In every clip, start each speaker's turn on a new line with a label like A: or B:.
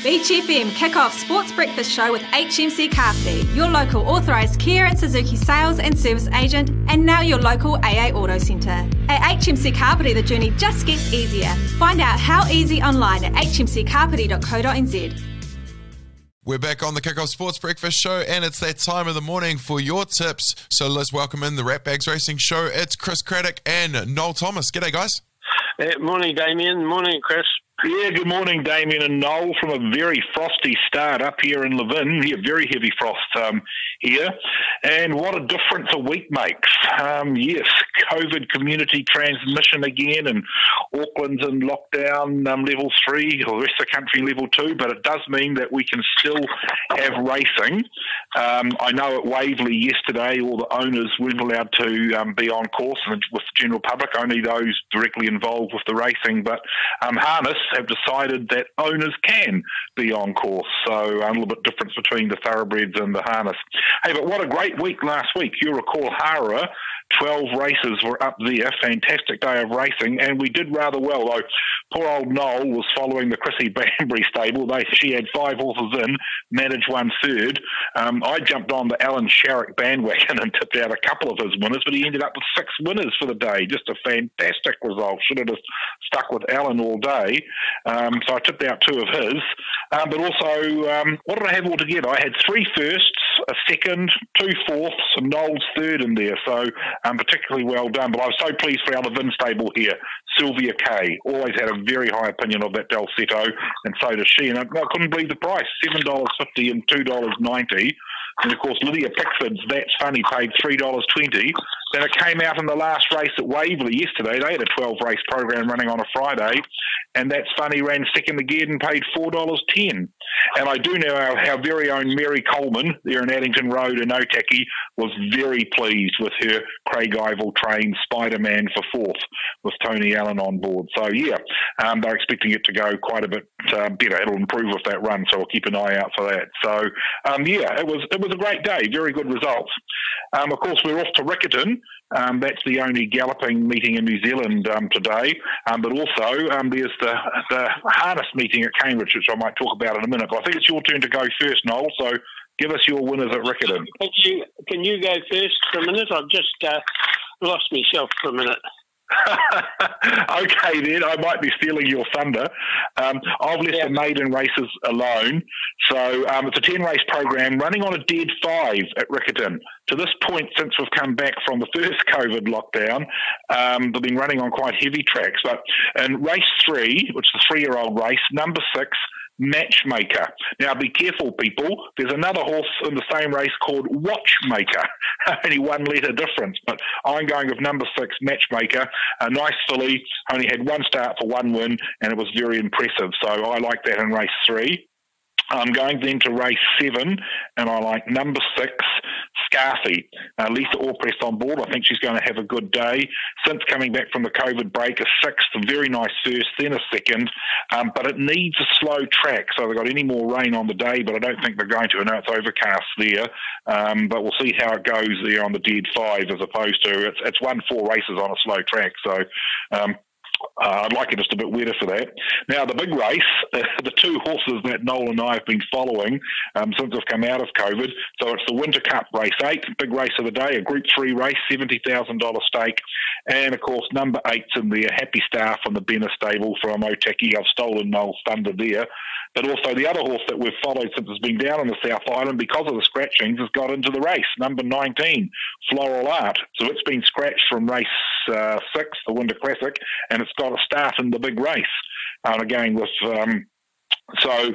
A: Beach FM kick-off sports breakfast show with HMC Kapiti, your local authorised Kia and Suzuki sales and service agent, and now your local AA Auto Centre. At HMC Kapiti, the journey just gets easier. Find out how easy online at hmckapiti.co.nz.
B: We're back on the Kick-Off Sports Breakfast Show, and it's that time of the morning for your tips. So let's welcome in the Ratbags Racing Show. It's Chris Craddock and Noel Thomas. G'day, guys.
C: Morning, Damien. Morning, Chris.
D: Yeah, good morning, Damien and Noel, from a very frosty start up here in Levin. Yeah, very heavy frost here. And what a difference a week makes. Yes, COVID community transmission again, and Auckland's in lockdown level 3, or the rest of the country level 2, but it does mean that we can still have racing. I know at Waverley yesterday all the owners weren't allowed to be on course with the general public, only those directly involved with the racing, but Harness have decided that owners can be on course, so a little bit difference between the thoroughbreds and the harness. Hey, but what a great week last week. You'll recall Hara, 12 races were up there, fantastic day of racing, and we did rather well, though poor old Noel was following the Chrissy Banbury stable. She had 5 horses in, managed 1 third. I jumped on the Alan Sharrock bandwagon and tipped out a couple of his winners, but he ended up with 6 winners for the day. Just a fantastic result. Should have just stuck with Alan all day. So I tipped out 2 of his. But also, what did I have altogether? I had 3 firsts, a second, 2 fourths, and Noel's third in there. So particularly well done. But I was so pleased for our Levin stable here. Sylvia Kay always had a very high opinion of that Delsetto, and so does she. And I couldn't believe the price, $7.50 and $2.90. And of course, Lydia Pickford's That's Funny paid $3.20. Then it came out in the last race at Waverley yesterday. They had a 12-race program running on a Friday, and That's Funny ran second again and paid $4.10. And I do know our very own Mary Coleman there in Addington Road in Otaki was very pleased with her Craig Ivel trained Spider-Man for 4th with Tony Allen on board. So yeah, they're expecting it to go quite a bit better. It'll improve with that run, so we'll keep an eye out for that. So yeah, it was a great day, very good results. Of course, we're off to Riccarton. That's the only galloping meeting in New Zealand today. But also, there's the harness meeting at Cambridge, which I might talk about in a minute. But I think it's your turn to go first, Noel. So give us your winners at Riccarton.
C: Can you go first for a minute? I've just lost myself for a minute.
D: Okay then, I might be stealing your thunder. I've left the maiden races alone. So it's a 10-race program running on a dead 5 at Riccarton. To this point, since we've come back from the first COVID lockdown, they've been running on quite heavy tracks. But in race 3, which is a 3-year-old race, number 6, Matchmaker. Now, be careful, people. There's another horse in the same race called Watchmaker. Only 1 letter difference. But I'm going with number 6, Matchmaker. A nice filly. Only had 1 start for 1 win, and it was very impressive. So I like that in race 3. I'm going then to race 7, and I like number 6, Scarthy. Lisa Allpress on board. I think she's going to have a good day. Since coming back from the COVID break, a 6th, a very nice first, then a 2nd. But it needs a slow track, so they've got any more rain on the day, but I don't think they're going to. I know it's overcast there, but we'll see how it goes there on the dead 5 as opposed to, it's won 4 races on a slow track, so I'd like it just a bit wetter for that. Now, the big race, the 2 horses that Noel and I have been following since we've come out of COVID. So it's the Winter Cup race 8, big race of the day, a Group 3 race, $70,000 stake. And, of course, number 8's in there, Happy Star from the Benner stable from Otaki. I've stolen Noel's thunder there. But also the other horse that we've followed since it's been down on the South Island because of the scratchings has got into the race, number 19, Floral Art. So it's been scratched from race 6, the Winter Classic, and it's got a start in the big race. Again, with so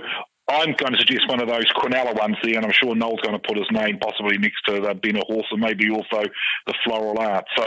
D: I'm going to suggest one of those Quinella ones there, and I'm sure Noel's going to put his name possibly next to the Benner horse and maybe also the Floral Art. So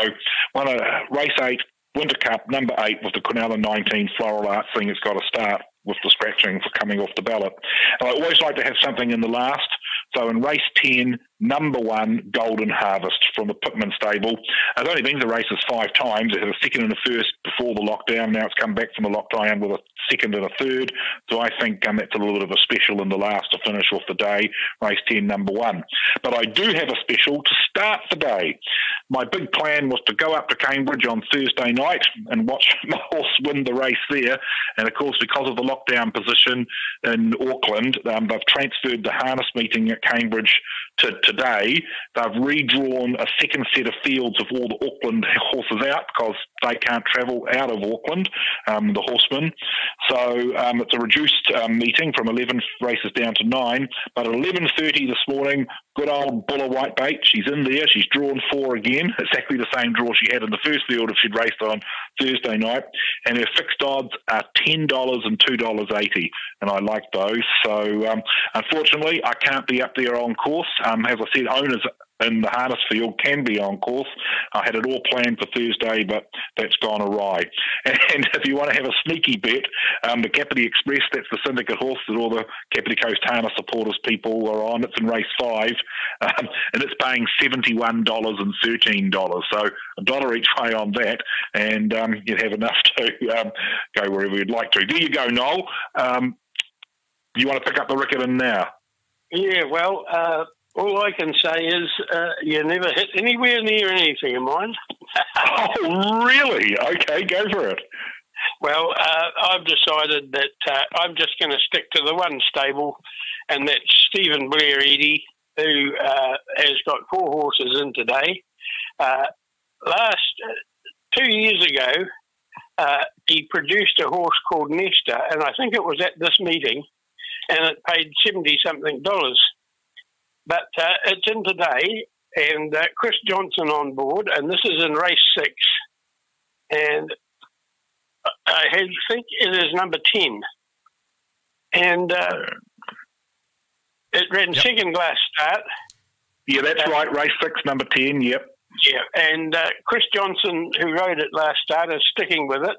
D: race 8, Winter Cup, number 8 with the Quinella 19 Floral Art thing. It's got a start with the scratching for coming off the ballot. And I always like to have something in the last. So in race 10, number 1 Golden Harvest from the Pittman stable. It's only been to the races 5 times. It had a second and a first before the lockdown. Now it's come back from the lockdown with a second and a third. So I think that's a little bit of a special in the last to finish off the day, race 10, number 1. But I do have a special to start the day. My big plan was to go up to Cambridge on Thursday night and watch my horse win the race there. And of course, because of the lockdown position in Auckland, they've transferred the harness meeting at Cambridge to today. They've redrawn a second set of fields of all the Auckland horses out because they can't travel out of Auckland, the horsemen. So it's a reduced meeting from 11 races down to 9. But at 11:30 this morning, good old Buller Whitebait, she's in there. She's drawn 4 again, exactly the same draw she had in the first field if she'd raced on Thursday night. And her fixed odds are $10 and $2.80, and I like those. So unfortunately, I can't be up there on course. As I said, owners in the harness field can be on course. I had it all planned for Thursday, but that's gone awry. And if you want to have a sneaky bet, the Kapiti Express, that's the syndicate horse that all the Kapiti Coast harness supporters people are on. It's in race 5, and it's paying $71 and $13. So $1 each way on that, and you'd have enough to go wherever you'd like to. There you go, Noel. You want to pick up the Rickerton now?
C: Yeah, well, all I can say is you never hit anywhere near anything of mine.
D: Oh, really? Okay, go for it.
C: Well, I've decided that I'm just going to stick to the one stable, and that's Stephen Blair Edie, who has got 4 horses in today. 2 years ago, he produced a horse called Nesta, and I think it was at this meeting, and it paid $70-something. But it's in today, and Chris Johnson on board, and this is in race 6. And I think it is number 10. And it ran second last start.
D: Yeah, that's right, race 6, number 10, yep.
C: Yeah, and Chris Johnson, who rode it last start, is sticking with it.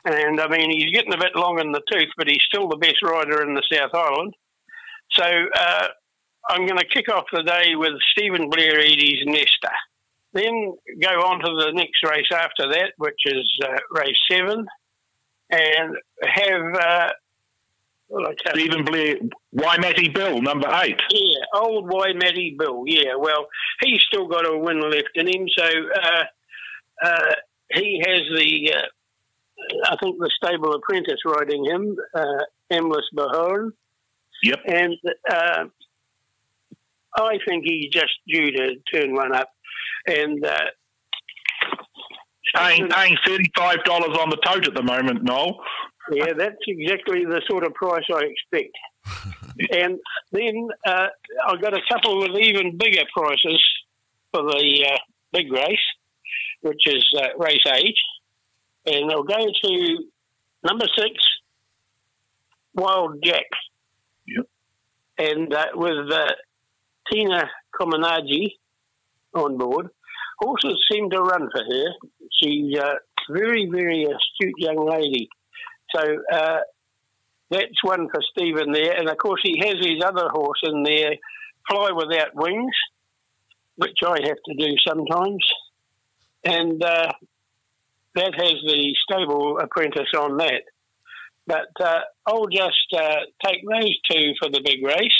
C: And, I mean, he's getting a bit long in the tooth, but he's still the best rider in the South Island. So I'm going to kick off the day with Stephen Blair Edie's Nesta. Then go on to the next race after that, which is race 7, and have...
D: Stephen Blair, Waimati Bill, number 8.
C: Yeah, old Waimati Bill, yeah. Well, he's still got a win left in him, so he has the, I think, the stable apprentice riding him, Emlis Bahorn.
D: Yep.
C: And I think he's just due to turn one up. And
D: paying $35 on the tote at the moment, Noel.
C: Yeah, that's exactly the sort of price I expect. And then I've got a couple of even bigger prices for the big race, which is race 8. And I'll go to number 6, Wild Jack.
D: Yep.
C: And with Tina Comanagi on board. Horses seem to run for her. She's a very, very astute young lady. So that's one for Stephen there. And, of course, he has his other horse in there, Fly Without Wings, which I have to do sometimes. And that has the stable apprentice on that. But I'll just take those 2 for the big race.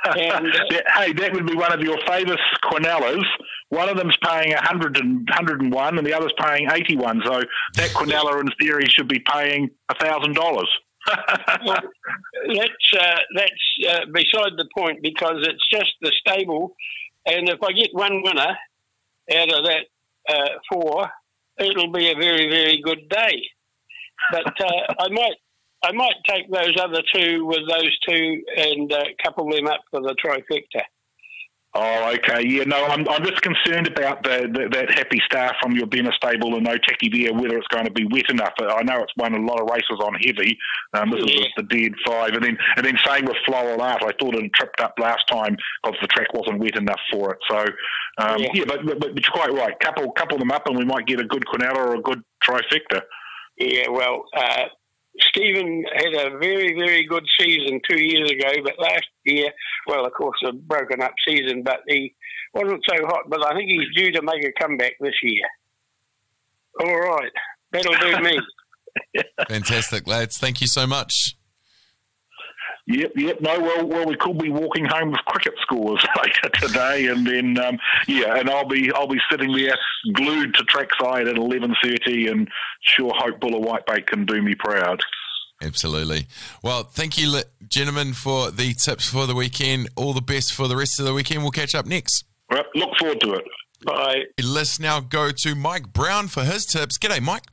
C: And,
D: hey, that would be one of your famous Quinellas. One of them's paying 101 and the other's paying 81. So that Quinella, in theory, should be paying $1,000.
C: Well, that's beside the point, because it's just the stable. And if I get one winner out of that 4, it'll be a very, very good day. But I might take those other 2 with those 2 and couple them up for the trifecta.
D: Oh, okay. Yeah, no, I'm just concerned about that happy star from your Benner stable and Otaki there, whether it's going to be wet enough. I know it's won a lot of races on heavy. This is the dead 5. And then same with Floral Art. I thought it had tripped up last time because the track wasn't wet enough for it. So, but you're quite right. Couple them up and we might get a good Quinella or a good trifecta.
C: Yeah, well... Stephen had a very, very good season 2 years ago, but last year, well, of course, a broken up season, but he wasn't so hot. But I think he's due to make a comeback this year. All right, that'll do me.
B: Fantastic, lads. Thank you so much.
D: Yep. No, well, we could be walking home with cricket scores later today, and then and I'll be sitting there glued to trackside at 11:30, and sure hope Buller Whitebait can do me proud.
B: Absolutely. Well, thank you, gentlemen, for the tips for the weekend. All the best for the rest of the weekend. We'll catch up next.
D: Well, look forward to it.
C: Bye.
B: Let's now go to Mike Brown for his tips. G'day, Mike.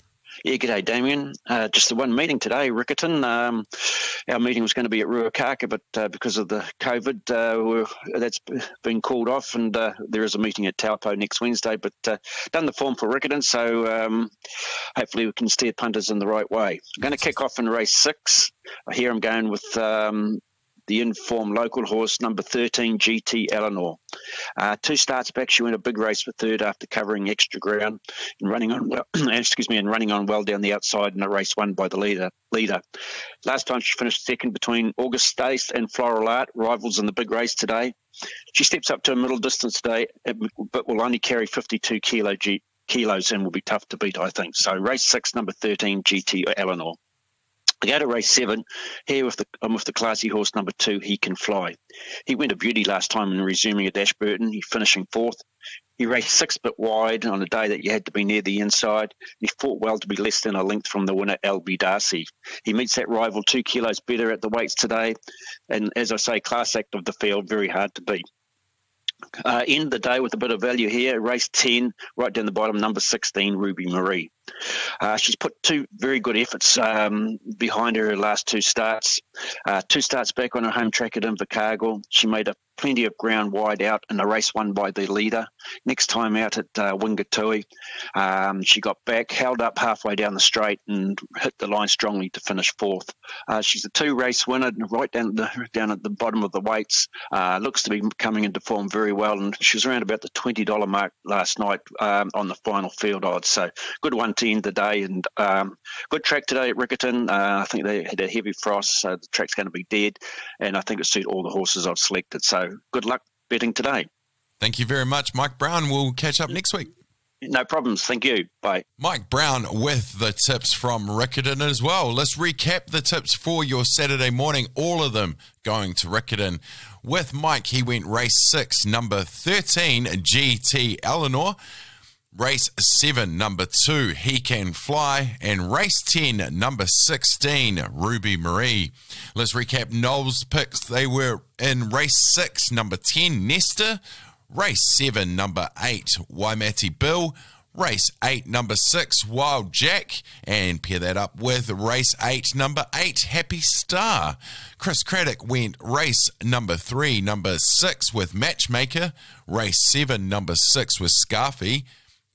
E: Yeah, g'day, Damien. Just the one meeting today, Riccarton. Our meeting was going to be at Ruakaka, but because of the COVID, that's been called off, and there is a meeting at Taupo next Wednesday, but done the form for Riccarton, so hopefully we can steer punters in the right way. I'm going to kick off in race 6. Here I'm going with the informed local horse, number 13, GT Eleanor. 2 starts back, she went a big race for third after covering extra ground and running on well, running on well down the outside in a race won by the leader. Last time she finished second between August Stace and Floral Art, rivals in the big race today. She steps up to a middle distance today, but will only carry 52 kilos and will be tough to beat, I think. So race 6, number 13, GT Eleanor. I go to race 7. Here I'm with the classy horse number 2, He Can Fly. He went a beauty last time in resuming at Ashburton. He's finishing 4th. He raced 6 bit wide on a day that you had to be near the inside. He fought well to be less than a length from the winner, LB Darcy. He meets that rival 2 kilos better at the weights today. And as I say, class act of the field, very hard to beat. End the day with a bit of value here. Race 10, right down the bottom, number 16, Ruby Marie. She's put 2 very good efforts behind her last 2 starts. 2 starts back on her home track at Invercargill. She made up plenty of ground wide out in a race won by the leader. Next time out at Wingatui, she got back, held up halfway down the straight and hit the line strongly to finish 4th. She's a 2-race winner, right down at the bottom of the weights. Looks to be coming into form very well, and she was around about the $20 mark last night on the final field odds. So good one to end the day, and good track today at Riccarton. I think they had a heavy frost, so the track's going to be dead, and I think it suit all the horses I've selected. So good luck betting today.
B: Thank you very much, Mike Brown. We'll catch up next week.
E: No problems. Thank you. Bye.
B: Mike Brown with the tips from Riccarton as well. Let's recap the tips for your Saturday morning, all of them going to Riccarton. With Mike, he went race 6, number 13, GT Eleanor. Race 7, number 2, He Can Fly. And race 10, number 16, Ruby Marie. Let's recap Noel's picks. They were in race 6, number 10, Nesta. Race 7, number 8, Waimati Bill. Race 8, number 6, Wild Jack. And pair that up with race 8, number 8, Happy Star. Chris Craddock went race number 3, number 6 with Matchmaker. Race 7, number 6 with Scarfy.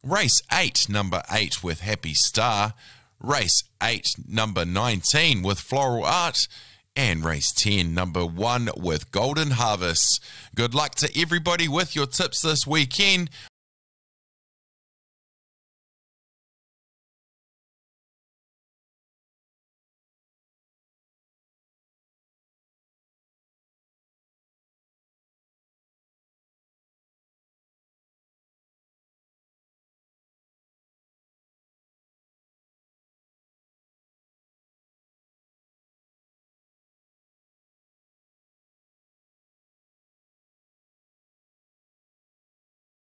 B: Race 8, number 8 with Happy Star. Race 8, number 19 with Floral Art. And race 10, number 1 with Golden Harvest. Good luck to everybody with your tips this weekend.